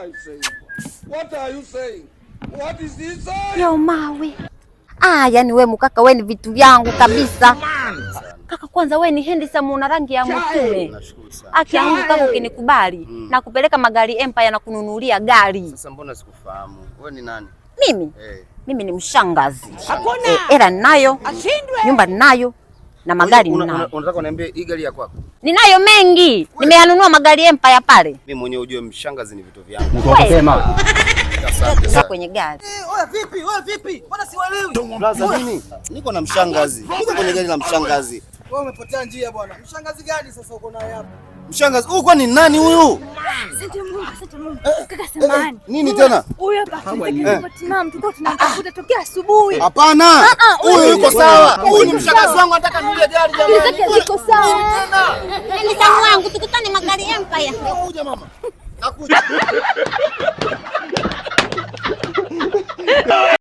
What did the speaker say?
What are you saying? What is he saying? Yo mawe. Yani we mkaka, we ni vitu vyangu kabisa. Kaka, kwanza we ni handsome, una rangi ya mtume. Nashukuru sana. Aki yangu kaka, ukinikubali na kupeleka magari Empire na kununulia gari. Sasa mbona sikufahamu? Wewe ni nani? Mimi? Mimi ni mshangazi. Hela ninayo, nyumba ninayo na magari ninayo. Unataka uniambie hii gari ya kwako? Ninayo mengi. Nimeyanunua magari Empire pale. Mimi mwenyewe ujue mshangazi ni vitu vyangu. Nikwambia. Sasa kwenye gari. Wewe vipi? Mbona siwaelewi? Blaza nini? Niko na mshangazi. Niko kwenye gari la mshangazi. Wewe umepotea njia bwana. Mshangazi gani sasa uko naye hapa? Mshangazi, huyu ni nani huyu? Asante Mungu. Kaka samahani. Nini tena? Huyu hapa tunamtimamu, tulikuwa tunamtafuta tokea asubuhi. Hapana. Huyu yuko sawa. Huyu ni mshangazi wangu, nataka nilie gari jamani. Yuko sawa. Ni sawa wangu, tukutane magari Empire. Nakuja mama. Nakuja.